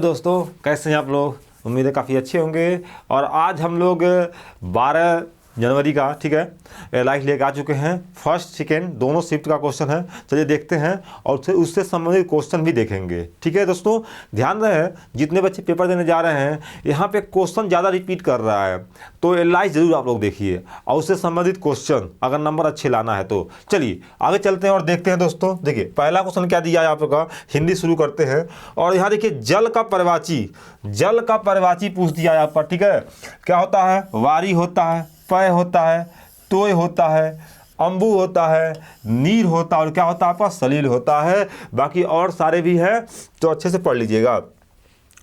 दोस्तों कैसे हैं आप लोग। उम्मीद है काफ़ी अच्छे होंगे। और आज हम लोग 12 जनवरी का ठीक है लाइव लेकर आ चुके हैं। फर्स्ट सेकेंड दोनों शिफ्ट का क्वेश्चन है, चलिए देखते हैं और उससे संबंधित क्वेश्चन भी देखेंगे। ठीक है दोस्तों, ध्यान रहे जितने बच्चे पेपर देने जा रहे हैं यहाँ पे क्वेश्चन ज़्यादा रिपीट कर रहा है, तो लाइव ज़रूर आप लोग देखिए और उससे संबंधित क्वेश्चन अगर नंबर अच्छे लाना है तो। चलिए आगे चलते हैं और देखते हैं दोस्तों। देखिए पहला क्वेश्चन क्या दिया है आप लोग का, हिंदी शुरू करते हैं। और यहाँ देखिए जल का परिवाची पूछ दिया है आपका। ठीक है, क्या होता है, वारी होता है, पय होता है, तोय होता है, अंबु होता है, नीर होता है और क्या होता है आपका, सलील होता है। बाकी और सारे भी हैं तो अच्छे से पढ़ लीजिएगा।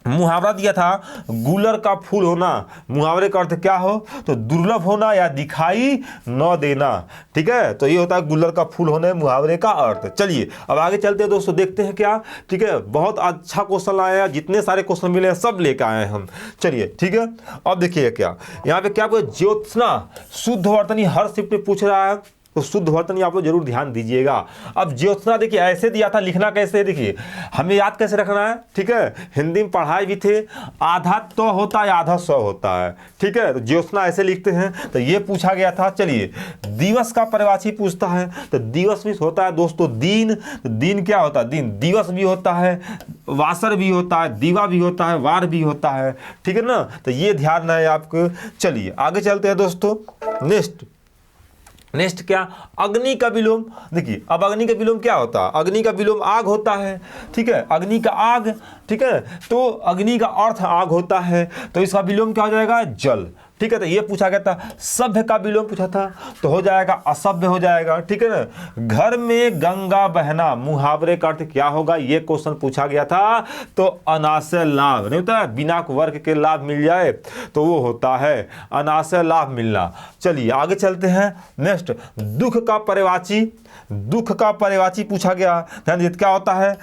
मुहावरा दिया था गुलर का फूल होना, मुहावरे का अर्थ क्या हो तो दुर्लभ होना या दिखाई न देना। ठीक है, तो ये होता है गुलर का फूल होना मुहावरे का अर्थ। चलिए अब आगे चलते हैं दोस्तों, देखते हैं क्या। ठीक है, बहुत अच्छा क्वेश्चन आया है, जितने सारे क्वेश्चन मिले हैं सब लेकर आए हैं हम। चलिए ठीक है, अब देखिए क्या यहाँ पे क्या ज्योत्सना शुद्ध वर्तनी हर शिफ्ट में पूछ रहा है, तो शुद्ध वर्तनी आप लोग जरूर ध्यान दीजिएगा। अब ज्योत्सना देखिए ऐसे दिया था, लिखना कैसे है देखिए, हमें याद कैसे रखना है। ठीक है, हिंदी में पढ़ाए भी थे, आधा तो होता है आधा सौ होता है। ठीक है, तो ज्योत्सना ऐसे लिखते हैं, तो ये पूछा गया था। चलिए दिवस का परिभाषी पूछता है, तो दिवस भी होता है दोस्तों दिन, तो दिन क्या होता है, दिन दिवस भी होता है, वासर भी होता है, दीवा भी होता है, वार भी होता है। ठीक है ना, तो ये ध्यान है आपको। चलिए आगे चलते हैं दोस्तों। नेक्स्ट क्या, अग्नि का विलोम। देखिए अब अग्नि का विलोम क्या होता है, अग्नि का विलोम आग होता है। ठीक है, अग्नि का आग। ठीक है, तो अग्नि का अर्थ आग होता है, तो इसका विलोम क्या हो जाएगा, जल। ठीक है, तो ये पूछा गया था। सभ्य का विलोम पूछा था, तो हो जाएगा असभ्य हो जाएगा। ठीक है ना, घर में गंगा बहना, मुहावरे का अर्थ क्या होगा, ये क्वेश्चन पूछा गया था। तो अनाशय लाभ नहीं होता है, बिना वर्ग के लाभ मिल जाए तो वो होता है अनाशय लाभ मिलना। चलिए आगे चलते हैं। नेक्स्ट दुख का परिवाची पूछा गया। ध्यान दीजिए क्या होता है,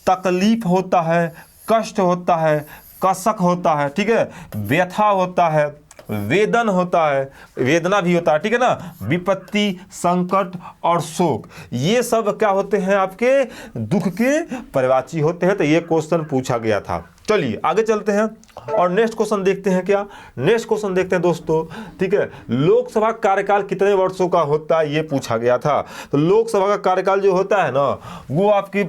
तकलीफ होता है, कष्ट होता है, कसक होता है। ठीक है, व्यथा होता है, वेदन होता है, वेदना भी होता है। ठीक है ना, विपत्ति, संकट और शोक, ये सब क्या होते हैं, आपके दुख के परिवाची होते हैं। तो ये क्वेश्चन पूछा गया था। चलिए आगे चलते हैं और नेक्स्ट क्वेश्चन देखते हैं। क्या नेक्स्ट क्वेश्चन देखते हैं दोस्तों। ठीक है, लोकसभा कार्यकाल कितने वर्षों का होता है, ये पूछा गया था। तो लोकसभा का कार्यकाल जो होता है ना, वो आपकी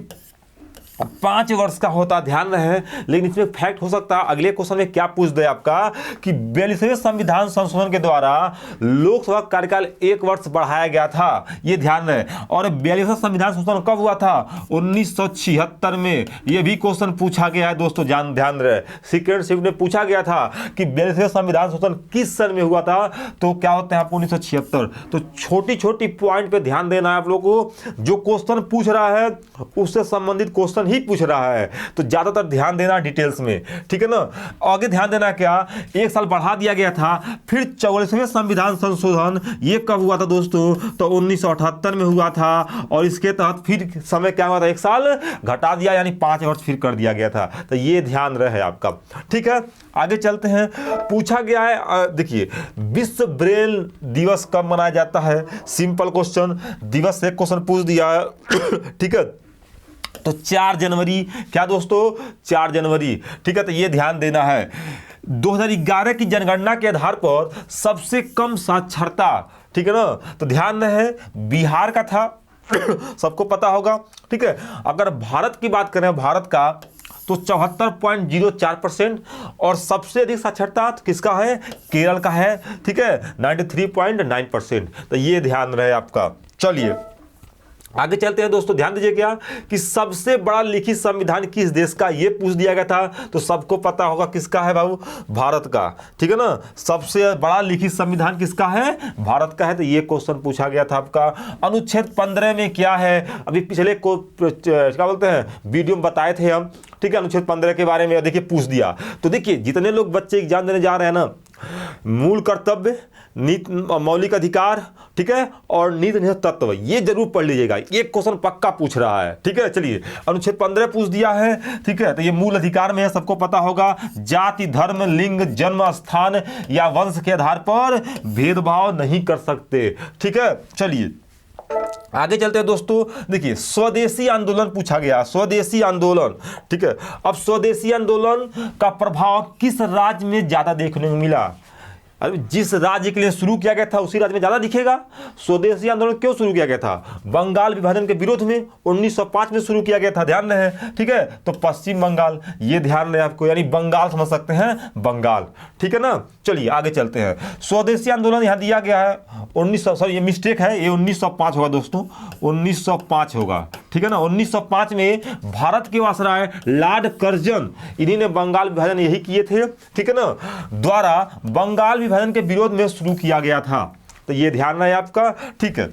5 वर्ष का होता, ध्यान रहे। लेकिन इसमें फैक्ट हो सकता है अगले क्वेश्चन में क्या पूछ दे आपका कि 42वें संविधान संशोधन के द्वारा लोकसभा कार्यकाल 1 वर्ष बढ़ाया गया था, ये ध्यान रहे। और 42वां संविधान संशोधन कब हुआ था, 1976 में। ये भी क्वेश्चन पूछा गया है दोस्तों, ध्यान रहे। सेकेंड शिफ्ट में पूछा गया था कि 42वें संविधान संशोधन किस सन में हुआ था, तो क्या होता है आपको 1976। तो छोटी छोटी पॉइंट पे ध्यान देना है आप लोग को, जो क्वेश्चन पूछ रहा है उससे संबंधित क्वेश्चन ही पूछ रहा है, तो ज्यादातर ध्यान देना डिटेल्स में। ठीक है ना, आगे ध्यान देना क्या, 1 साल बढ़ा दिया गया था। फिर 44वें संविधान संशोधन ये कब हुआ था दोस्तों, तो 1978 में हुआ था। और इसके तहत फिर समय क्या हुआ था, 1 साल घटा दिया, यानी 5 वर्ष फिर कर दिया गया था। तो ये ध्यान रहे आपका। ठीक है, आगे चलते हैं। पूछा गया है, देखिए विश्व ब्रेल दिवस कब मनाया जाता है, सिंपल क्वेश्चन, दिवस से क्वेश्चन पूछ दिया है। ठीक है, तो 4 जनवरी, क्या दोस्तों 4 जनवरी। ठीक है, तो ये ध्यान देना है। 2011 की जनगणना के आधार पर सबसे कम साक्षरता, ठीक है ना, तो ध्यान रहे बिहार का था, सबको पता होगा। ठीक है, अगर भारत की बात करें, भारत का तो 74.04%। और सबसे अधिक साक्षरता किसका है, केरल का है। ठीक है, 93.9%। तो ये ध्यान रहे आपका। चलिए आगे चलते हैं दोस्तों, ध्यान दीजिए क्या कि सबसे बड़ा लिखित संविधान किस देश का, ये पूछ दिया गया था। तो सबको पता होगा किसका है बाबू, भारत का। ठीक है ना, सबसे बड़ा लिखित संविधान किसका है, भारत का है। तो ये क्वेश्चन पूछा गया था आपका। अनुच्छेद 15 में क्या है, अभी पिछले को क्या बोलते हैं वीडियो में बताए थे हम। ठीक है, अनुच्छेद 15 के बारे में देखिए पूछ दिया। तो देखिए जितने लोग बच्चे एग्जाम देने जा रहे हैं ना, मूल कर्तव्य, नीति, मौलिक अधिकार, ठीक है, और नीति निहित तत्व, ये जरूर पढ़ लीजिएगा, ये क्वेश्चन पक्का पूछ रहा है। ठीक है, चलिए अनुच्छेद 15 पूछ दिया है। ठीक है, तो ये मूल अधिकार में है, सबको पता होगा। जाति, धर्म, लिंग, जन्म स्थान या वंश के आधार पर भेदभाव नहीं कर सकते। ठीक है, चलिए आगे चलते हैं दोस्तों। देखिए स्वदेशी आंदोलन पूछा गया, स्वदेशी आंदोलन, ठीक है। अब स्वदेशी आंदोलन का प्रभाव किस राज्य में ज्यादा देखने को मिला? अब जिस राज्य के लिए शुरू किया गया था उसी राज्य में ज्यादा दिखेगा। स्वदेशी आंदोलन क्यों शुरू किया गया था? बंगाल विभाजन के विरोध में 1905 में शुरू किया गया था, ध्यान रहे, ठीक है। तो पश्चिम बंगाल, ये ध्यान रहे आपको, यानी बंगाल समझ सकते हैं, बंगाल, ठीक है ना। चलिए आगे चलते हैं। स्वदेशी आंदोलन यहाँ दिया गया है 1900, सॉरी ये मिस्टेक है, ये 1905 होगा दोस्तों, 1905 होगा, ठीक है ना। 1905 में भारत के वायसराय लॉर्ड कर्जन, इन्हीं ने बंगाल विभाजन यही किए थे, ठीक है ना, द्वारा बंगाल विभाजन के विरोध में शुरू किया गया था। तो ये ध्यान रहे आपका, ठीक है।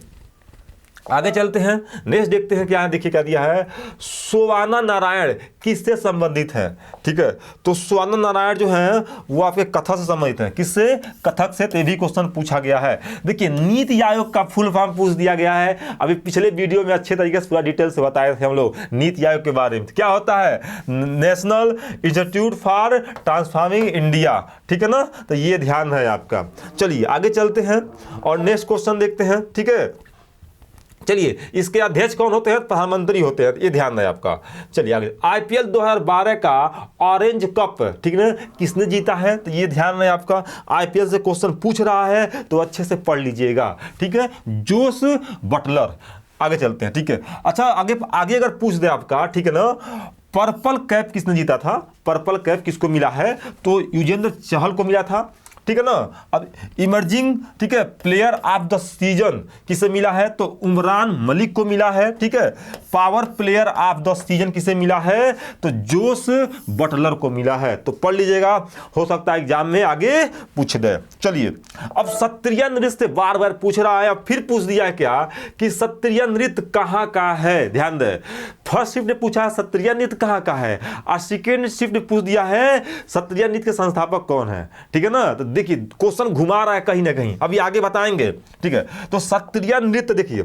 आगे चलते हैं, नेक्स्ट देखते हैं क्या है। देखिए क्या दिया है, सोवाना नारायण किससे संबंधित है? ठीक है, तो सोवाना नारायण जो है वो आपके कथक से संबंधित है। किससे? कथक से। तो ये भी क्वेश्चन पूछा गया है। देखिए नीति आयोग का फुल फॉर्म पूछ दिया गया है। अभी पिछले वीडियो में अच्छे तरीके से पूरा डिटेल से बताए थे हम लोग नीति आयोग के बारे में। क्या होता है? National institute for transforming India, ठीक है ना। तो ये ध्यान है आपका। चलिए आगे चलते हैं और नेक्स्ट क्वेश्चन देखते हैं, ठीक है। चलिए इसके अध्यक्ष कौन होते हैं? प्रधानमंत्री होते हैं, ये ध्यान है आपका। चलिए आगे, आईपीएल 2012 का ऑरेंज कप, ठीक है, किसने जीता है? तो ये ध्यान है आपका। आईपीएल से क्वेश्चन पूछ रहा है तो अच्छे से पढ़ लीजिएगा, ठीक है। Jos Buttler. आगे चलते हैं, ठीक है। अच्छा आगे अगर पूछ दे आपका, ठीक है ना, पर्पल कैप किसने जीता था? पर्पल कैप किसको मिला है? तो युजेंद्र चहल को मिला था, ठीक है ना। अब इमर्जिंग, ठीक है, प्लेयर ऑफ द सीजन किसे मिला है? तो उमरान मलिक को मिला है, ठीक है। Power player of the season किसे मिला है? तो जोस बटलर को मिला है। तो पढ़ लीजिएगा, हो सकता है एग्जाम में आगे पूछ दे। चलिए अब सत्रिया नृत्य बार बार पूछ रहा है, अब फिर पूछ दिया है क्या कि सत्रिया नृत्य कहाँ का है? ध्यान दे, फर्स्ट शिफ्ट ने पूछा सत्रिया नृत्य कहाँ का है, और सेकेंड शिफ्ट ने पूछ दिया है सत्रिया नृत्य के संस्थापक कौन है, ठीक है ना। तो देखिए क्वेश्चन घुमा रहा है कहीं ना कहीं, अभी आगे बताएंगे, ठीक है। तो सत्रिया नृत्य देखिए,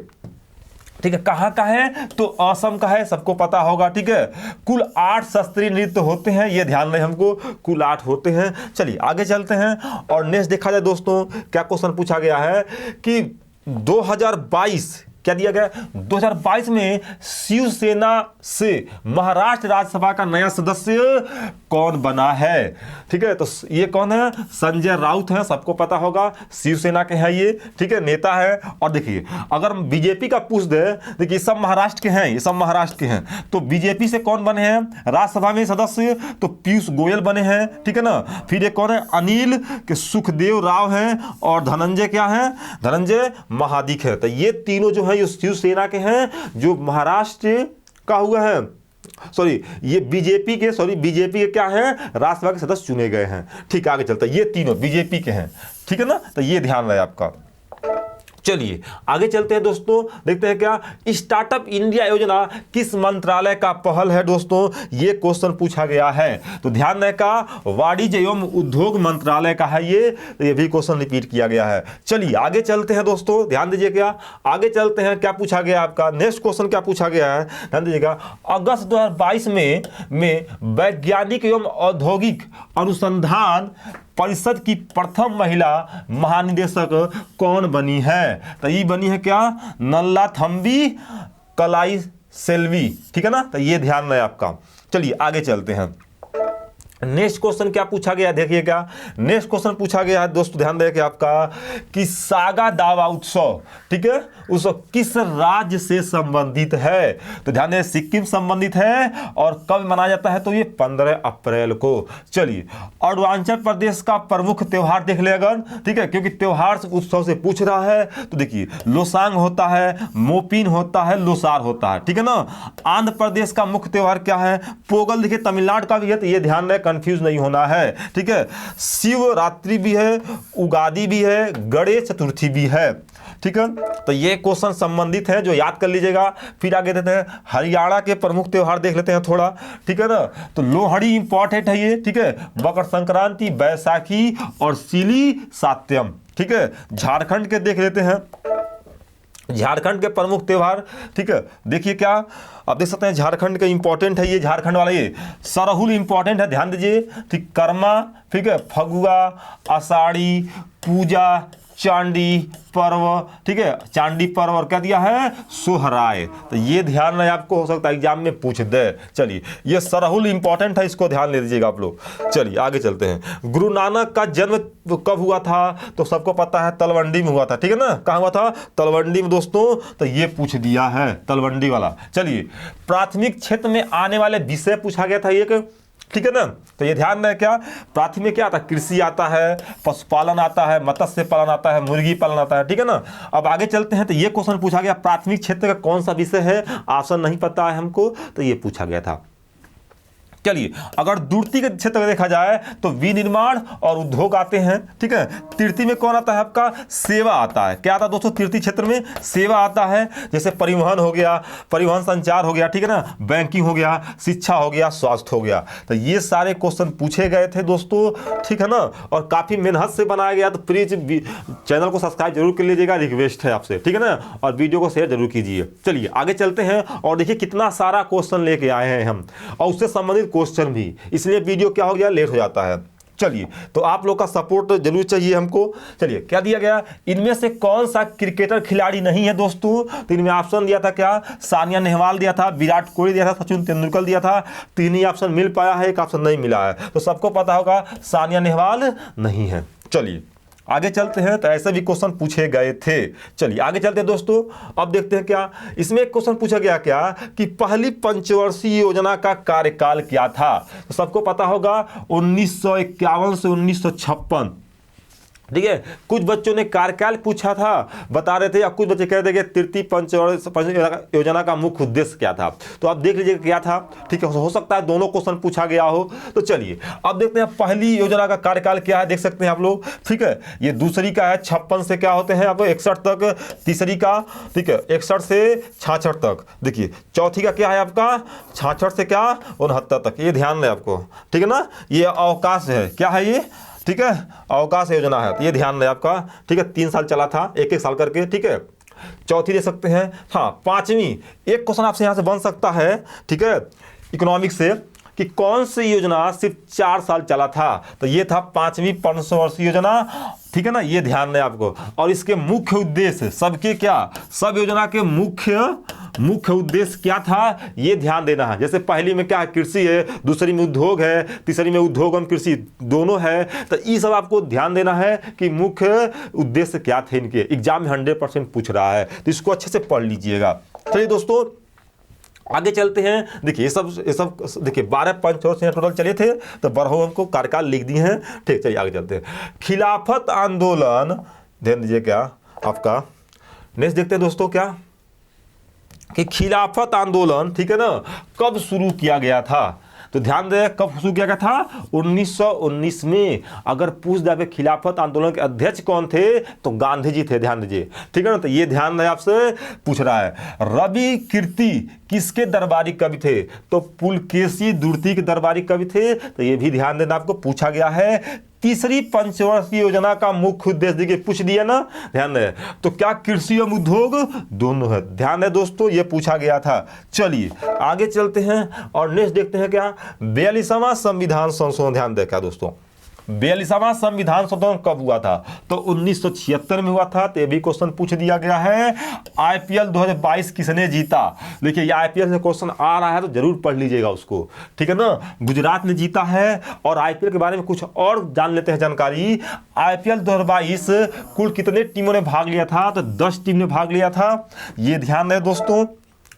ठीक है, कहाँ का है? तो असम का है, सबको पता होगा, ठीक है। कुल 8 शास्त्रीय नृत्य होते हैं, ये ध्यान रहे हमको, कुल 8 होते हैं। चलिए आगे चलते हैं और नेक्स्ट देखा जाए दोस्तों, क्या क्वेश्चन पूछा गया है कि 2022 क्या दिया गया? 2022 में शिवसेना से महाराष्ट्र राज्यसभा का नया सदस्य कौन बना है? ठीक है, तो ये कौन है? संजय राउत है, सबको पता होगा, शिवसेना के हैं ये, ठीक है, नेता है। और देखिए अगर बीजेपी का पूछ दे, देखिए सब महाराष्ट्र के हैं, ये सब महाराष्ट्र के हैं, तो बीजेपी से कौन बने हैं राज्यसभा में सदस्य? तो पीयूष गोयल बने हैं, ठीक है ना। फिर एक कौन है? अनिल के सुखदेव राव हैं, और धनंजय क्या है? धनंजय महादिक है। तो ये तीनों जो है ये शिवसेना के हैं, जो महाराष्ट्र का हुआ है, सॉरी ये बीजेपी के क्या हैं? राज्यसभा के सदस्य चुने गए हैं, ठीक है। आगे चलता है, ये तीनों बीजेपी के हैं, ठीक है ना। तो ये ध्यान रहे आपका। चलिए आगे चलते हैं दोस्तों, देखते हैं क्या स्टार्टअप इंडिया योजना किस मंत्रालय का पहल है दोस्तों, ये क्वेश्चन पूछा गया है। तो ध्यान रहे का वाणिज्य एवं उद्योग मंत्रालय का है ये भी क्वेश्चन रिपीट किया गया है। चलिए आगे चलते हैं दोस्तों, ध्यान दीजिए, क्या आगे चलते हैं, क्या पूछा गया आपका नेक्स्ट क्वेश्चन, क्या पूछा गया है, ध्यान दीजिएगा। अगस्त 2022 में वैज्ञानिक एवं औद्योगिक अनुसंधान परिषद की प्रथम महिला महानिदेशक कौन बनी है? तो ये बनी है क्या? नल्लाथम्बी कलाई सेल्वी, ठीक है ना। तो ये ध्यान रहे आपका। चलिए आगे चलते हैं, नेक्स्ट क्वेश्चन क्या पूछा गया, देखिए क्या नेक्स्ट क्वेश्चन पूछा गया है दोस्तों, ध्यान रखिए आपका कि सागा दावा उत्सव, ठीक है, उत्सव किस राज्य से संबंधित है? तो ध्यान दें सिक्किम संबंधित है, और कब मनाया जाता है? तो ये 15 अप्रैल को। चलिए अरुणाचल प्रदेश का प्रमुख त्योहार देख ले अगर, ठीक है, क्योंकि त्योहार उत्सव से पूछ रहा है। तो देखिए लोसांग होता है, मोपिन होता है, लोसार होता है, ठीक है ना। आंध्र प्रदेश का मुख्य त्योहार क्या है? पोगल। देखिए तमिलनाडु का भी है, तो ये ध्यान रहे, कंफ्यूज नहीं होना है, ठीक है। शिवरात्रि भी है, उगादी भी है, गणेश चतुर्थी भी है, ठीक है। तो ये क्वेश्चन संबंधित है, जो याद कर लीजिएगा। फिर आगे देते हैं हरियाणा के प्रमुख त्योहार देख लेते हैं थोड़ा, ठीक है ना। तो लोहड़ी इंपॉर्टेंट है ये, ठीक है, मकर संक्रांति, बैसाखी और सिली सात्यम, ठीक है। झारखंड के देख लेते हैं, झारखंड के प्रमुख त्योहार, ठीक है। देखिए क्या आप देख सकते हैं, झारखंड का इंपॉर्टेंट है ये, झारखंड वाला ये सरहुल इंपॉर्टेंट है, ध्यान दीजिए, ठीक। कर्मा, ठीक है, फगुआ, आषाढ़ी, पूजा, चांदी पर्व, ठीक है, चांदी पर्व, और क्या दिया है, सोहराय। तो ये ध्यान नहीं आपको, हो सकता है एग्जाम में पूछ दे। चलिए, ये सरहुल इंपॉर्टेंट है, इसको ध्यान ले दीजिएगा आप लोग। चलिए आगे चलते हैं। गुरु नानक का जन्म कब हुआ था? तो सबको पता है तलवंडी में हुआ था, ठीक है ना। कहाँ हुआ था? तलवंडी में दोस्तों। तो ये पूछ दिया है तलवंडी वाला। चलिए, प्राथमिक क्षेत्र में आने वाले विषय पूछा गया था एक, ठीक है ना। तो ये ध्यान रहे, क्या प्राथमिक में क्या आता है, कृषि आता है, पशुपालन आता है, मत्स्य पालन आता है, मुर्गी पालन आता है, ठीक है ना। अब आगे चलते हैं। तो ये क्वेश्चन पूछा गया, प्राथमिक क्षेत्र का कौन सा विषय है, ऑप्शन नहीं पता है हमको, तो ये पूछा गया था। चलिए, अगर द्वितीय के क्षेत्र में देखा जाए तो विनिर्माण और उद्योग आते हैं, ठीक है। तृतीय में कौन आता है आपका, सेवा आता है। क्या आता है दोस्तों तृतीय क्षेत्र में? सेवा आता है, जैसे परिवहन हो गया, परिवहन संचार हो गया, ठीक है ना, बैंकिंग हो गया, शिक्षा हो गया, स्वास्थ्य हो गया। तो ये सारे क्वेश्चन पूछे गए थे दोस्तों, ठीक है ना, और काफी मेहनत से बनाया गया। तो प्लीज चैनल को सब्सक्राइब जरूर कर लीजिएगा, रिक्वेस्ट है आपसे, ठीक है ना, और वीडियो को शेयर जरूर कीजिए। चलिए आगे चलते हैं, और देखिए कितना सारा क्वेश्चन लेके आए हैं हम, और उससे संबंधित क्वेश्चन भी, इसलिए वीडियो क्या हो गया, लेट हो जाता है। चलिए, तो आप लोग का सपोर्ट जरूर चाहिए हमको। चलिए, क्या दिया गया, इनमें से कौन सा क्रिकेटर खिलाड़ी नहीं है दोस्तों? तो इनमें ऑप्शन दिया था क्या, सानिया नेहवाल दिया था, विराट कोहली दिया था, सचिन तेंदुलकर दिया था। तीन ही ऑप्शन मिल पाया है, एक ऑप्शन नहीं मिला है। तो सबको पता होगा सानिया नेहवाल नहीं है। चलिए आगे चलते हैं, तो ऐसे भी क्वेश्चन पूछे गए थे। चलिए आगे चलते हैं दोस्तों। अब देखते हैं क्या इसमें एक क्वेश्चन पूछा गया, क्या कि पहली पंचवर्षीय योजना का कार्यकाल क्या था? तो सबको पता होगा 1951 से 1956, ठीक है। कुछ बच्चों ने कार्यकाल पूछा था, बता रहे थे, या कुछ बच्चे कह रहे थे कि तृतीय पंचवर्षीय योजना का मुख्य उद्देश्य क्या था। तो आप देख लीजिए क्या था, ठीक है। हो सकता है दोनों क्वेश्चन पूछा गया हो। तो चलिए अब देखते हैं पहली योजना का कार्यकाल क्या है, देख सकते हैं आप लोग, ठीक है। ये दूसरी का है 56 से क्या होते हैं आप 61 तक, तीसरी का, ठीक है, 61 से 66 तक। देखिए चौथी का क्या है आपका 66 से क्या 69 तक। ये ध्यान रहे आपको, ठीक है ना। ये अवकाश है, क्या है ये, ठीक है, अवकाश योजना है। तो ये ध्यान रहे आपका, ठीक है। 3 साल चला था, एक एक साल करके, ठीक है। चौथी दे सकते हैं। हाँ, पांचवी एक क्वेश्चन आपसे यहां से बन सकता है, ठीक है, इकोनॉमिक्स से, कि कौन सी योजना सिर्फ 4 साल चला था? तो ये था पांचवी पंचवर्षीय योजना, ठीक है ना। ये ध्यान रहे आपको, और इसके मुख्य उद्देश्य सबके क्या, सब योजना के मुख्य उद्देश्य क्या था, ये ध्यान देना है। जैसे पहली में क्या है, कृषि है, दूसरी में उद्योग है, तीसरी में उद्योग एवं कृषि दोनों है। तो ये सब आपको ध्यान देना है कि मुख्य उद्देश्य क्या थे इनके। एग्जाम में 100% पूछ रहा है, तो इसको अच्छे से पढ़ लीजिएगा। चलिए दोस्तों आगे चलते हैं। देखिए ये सब देखिए 12 पंचवर्षीय टोटल चले थे, तो 12 हमको कार्यकाल लिख दिए हैं, ठीक। चलिए आगे चलते हैं। खिलाफत आंदोलन, ध्यान दीजिए क्या आपका, नेक्स्ट देखते हैं दोस्तों, क्या कि खिलाफत आंदोलन, ठीक है ना, कब शुरू किया गया था? तो ध्यान दें कब शुरू किया गया था, 1919 में। अगर पूछ दे खिलाफत आंदोलन के अध्यक्ष कौन थे, तो गांधी जी थे, ध्यान दीजिए, ठीक है ना। तो ये ध्यान रहे, आपसे पूछ रहा है। रवि कीर्ति किसके दरबारी कवि थे? तो पुलकेशी द्वितीय के दरबारी कवि थे। तो ये भी ध्यान देना, आपको पूछा गया है। तीसरी पंचवर्षीय योजना का मुख्य उद्देश्य देखिए पूछ दिया ना, ध्यान रहे। तो क्या कृषि एवं उद्योग दोनों है, ध्यान रहे दोस्तों, ये पूछा गया था। चलिए आगे चलते हैं, और नेक्स्ट देखते हैं क्या 42वां संविधान संशोधन, ध्यान दें क्या दोस्तों, 42वां संविधान संशोधन कब हुआ था? तो 1976 में हुआ था। तो ये भी क्वेश्चन पूछ दिया गया है। आईपीएल 2022 किसने जीता? देखिए ये आईपीएल से क्वेश्चन आ रहा है, तो जरूर पढ़ लीजिएगा उसको, ठीक है ना। गुजरात ने जीता है। और आईपीएल के बारे में कुछ और जान लेते हैं जानकारी। आईपीएल 2022 कुल कितने टीमों ने भाग लिया था? तो 10 टीम ने भाग लिया था, ये ध्यान रहे दोस्तों।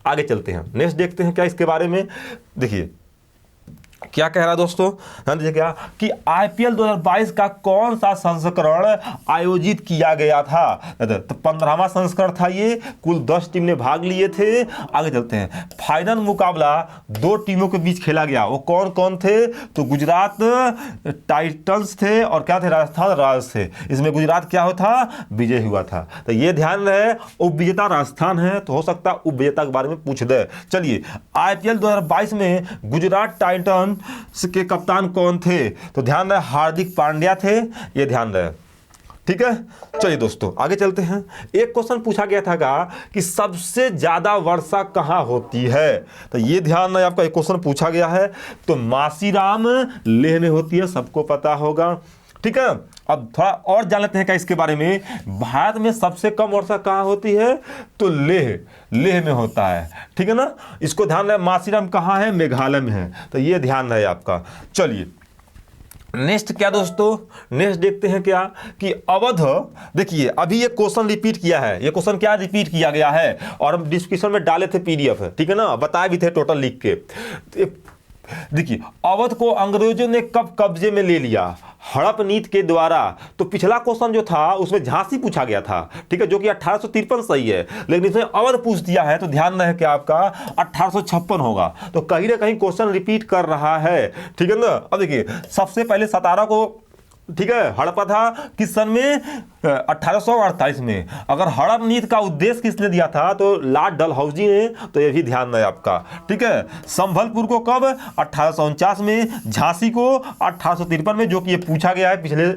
आगे चलते हैं, नेक्स्ट देखते हैं क्या इसके बारे में। देखिए क्या कह रहा है दोस्तों, ध्यान दीजिए क्या कि आईपीएल 2022 का कौन सा संस्करण आयोजित किया गया था? तो 15वां संस्करण था ये, कुल 10 टीम ने भाग लिए थे। आगे चलते हैं। फाइनल मुकाबला 2 टीमों के बीच खेला गया, वो कौन कौन थे? तो गुजरात टाइटंस थे, और क्या थे, राजस्थान रॉयल्स थे। इसमें गुजरात क्या हुआ था, विजय हुआ था। तो ये ध्यान रहे, उपविजेता राजस्थान है, तो हो सकता है उपविजेता के बारे में पूछ दे। चलिए आईपीएल 2022 में गुजरात टाइटंस के कप्तान कौन थे? तो ध्यान रहे हार्दिक पांड्या थे, ये ध्यान रहे, ठीक है। चलिए दोस्तों आगे चलते हैं। एक क्वेश्चन पूछा गया था कि सबसे ज्यादा वर्षा कहां होती है? तो ये ध्यान रहे, आपका एक क्वेश्चन पूछा गया है। तो मासीराम लेह में होती है, सबको पता होगा, ठीक है। अब थोड़ा और जान लेते हैं क्या इसके बारे में। भारत में सबसे कम वर्षा कहाँ होती है, तो लेह में होता है, ठीक है ना। इसको ध्यान रहे, मासीराम कहाँ है, मेघालय में है, तो ये ध्यान रहे आपका। चलिए नेक्स्ट क्या दोस्तों, नेक्स्ट देखते हैं क्या कि अवध। देखिए अभी ये क्वेश्चन रिपीट किया है, ये क्वेश्चन क्या रिपीट किया गया है, और हम डिस्क्रिप्शन में डाले थे PDF, ठीक है ना, बताए भी थे टोटल लिख के। देखिए अवध को अंग्रेजों ने कब कब्जे में ले लिया, हड़प नीति के द्वारा। तो पिछला क्वेश्चन जो था उसमें झांसी पूछा गया था, ठीक है, जो कि 1853 सही है, लेकिन इसमें अवध पूछ दिया है, तो ध्यान रहे कि आपका 1856 होगा। तो कहीं ना कहीं क्वेश्चन रिपीट कर रहा है, ठीक है ना। अब देखिए सबसे पहले सतारा को, ठीक है, हड़पा था किस सन में, 1848 में। अगर हड़प नीति का उद्देश्य किसने दिया था, तो लॉर्ड डलहौजी ने, तो ये भी ध्यान रहे आपका, ठीक है। संभलपुर को कब, 1849 में। झांसी को 1853 में, जो कि ये पूछा गया है पिछले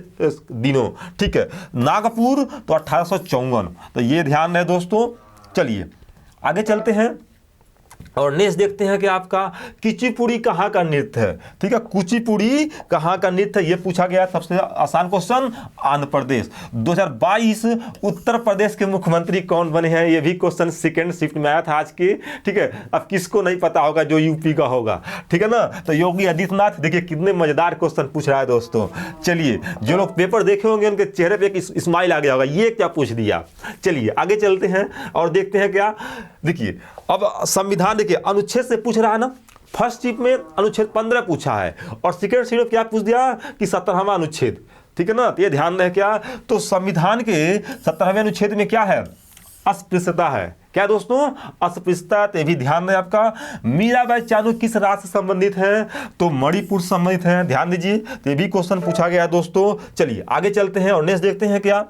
दिनों, ठीक है। नागपुर तो 1854, तो ये ध्यान रहे दोस्तों। चलिए आगे चलते हैं और नेक्स्ट देखते हैं कि आपका कुचिपुड़ी कहाँ का नृत्य है, ठीक है। कुचिपुड़ी कहाँ का नृत्य है, ये पूछा गया। सबसे आसान क्वेश्चन, आंध्र प्रदेश। 2022 उत्तर प्रदेश के मुख्यमंत्री कौन बने हैं, ये भी क्वेश्चन सेकंड शिफ्ट में आया था आज के, ठीक है। अब किसको नहीं पता होगा, जो यूपी का होगा, ठीक है ना। तो योगी आदित्यनाथ, देखिए कितने मजेदार क्वेश्चन पूछ रहा है दोस्तों। चलिए जो लोग पेपर देखे होंगे उनके चेहरे पर एक स्माइल आ गया होगा, ये क्या पूछ दिया। चलिए आगे चलते हैं और देखते हैं क्या। देखिए अब संविधान, देखिए अनुच्छेद से पूछ रहा है ना। फर्स्ट शिफ्ट में अनुच्छेद 15 पूछा है, और सेकेंड शिफ्ट में क्या पूछ दिया कि 17वां अनुच्छेद, ठीक है ना। तो ये ध्यान रहे क्या, तो संविधान के 17वें अनुच्छेद में क्या है, अस्पृश्यता है। क्या दोस्तों, अस्पृश्यता। तो भी ध्यान रहे आपका। मीराबाई चानू किस राज्य से संबंधित है, तो मणिपुर से संबंधित है, ध्यान दीजिए। तो ये भी क्वेश्चन पूछा गया है दोस्तों। चलिए आगे चलते हैं और नेक्स्ट देखते हैं क्या।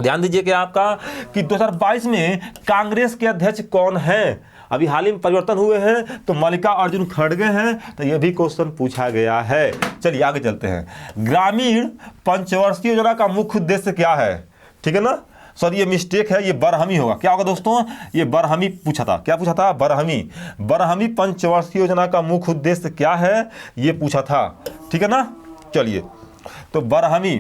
ध्यान दीजिए कि आपका कि 2022 में कांग्रेस के अध्यक्ष कौन है। अभी हाल ही में परिवर्तन हुए हैं, तो मल्लिकार्जुन खड़गे हैं, तो यह भी क्वेश्चन पूछा गया है। चलिए आगे चलते हैं। ग्रामीण पंचवर्षीय योजना का मुख्य उद्देश्य क्या है, ठीक है ना। सॉरी ये मिस्टेक है, ये बरहमी होगा। क्या होगा दोस्तों, ये बरहमी पूछा था। क्या पूछा था, बरहमी पंचवर्षीय योजना का मुख्य उद्देश्य क्या है, ये पूछा था, ठीक है ना। चलिए तो बरहमी,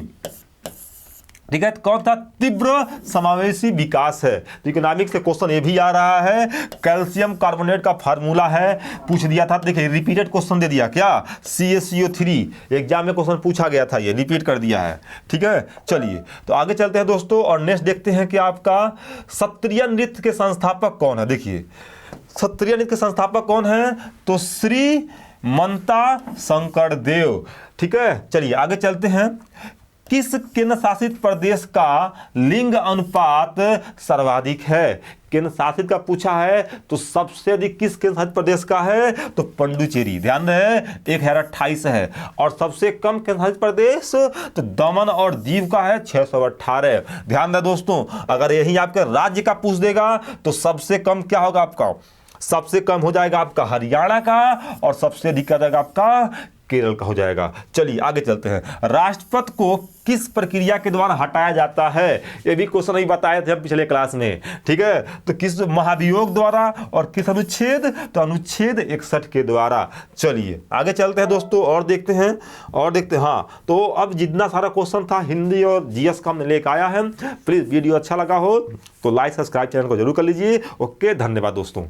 ठीक है, कौन था, तीव्र समावेशी विकास है। तो इकोनॉमिक्स से क्वेश्चन ये भी आ रहा है। कैल्शियम कार्बोनेट का फार्मूला है, पूछ दिया था। देखिए रिपीटेड क्वेश्चन दे दिया, क्या CaCO3 एग्जाम में क्वेश्चन पूछा गया था, ये रिपीट कर दिया है, ठीक है। चलिए तो आगे चलते हैं दोस्तों और नेक्स्ट देखते हैं कि आपका सत्रिय नृत्य के संस्थापक कौन है। देखिए सत्रिय नृत्य के संस्थापक कौन है, तो श्री मनता शंकर देव, ठीक है। चलिए आगे चलते हैं। किस केंद्र शासित प्रदेश का लिंग अनुपात सर्वाधिक है, केंद्र शासित का पूछा है, तो सबसे अधिक किस केंद्र शासित प्रदेश का है, तो पंडुचेरी, ध्यान रहे 1028 है। और सबसे कम केंद्र शासित प्रदेश तो दमन और दीव का है 618। ध्यान रहे दोस्तों, अगर यही आपके राज्य का पूछ देगा तो सबसे कम क्या होगा आपका, सबसे कम हो जाएगा आपका हरियाणा का, और सबसे अधिक आ जाएगा आपका केरल का हो जाएगा। चलिए आगे चलते हैं। राष्ट्रपति को किस प्रक्रिया के द्वारा हटाया जाता है, ये भी क्वेश्चन नहीं बताए थे हम पिछले क्लास में, ठीक है। तो किस महाभियोग द्वारा, और किस अनुच्छेद, तो अनुच्छेद 61 के द्वारा। चलिए आगे चलते हैं दोस्तों और देखते हैं हाँ। तो अब जितना सारा क्वेश्चन था हिंदी और GS का हमने लेकर आया है। प्लीज वीडियो अच्छा लगा हो तो लाइक सब्सक्राइब चैनल को जरूर कर लीजिए। ओके, धन्यवाद दोस्तों।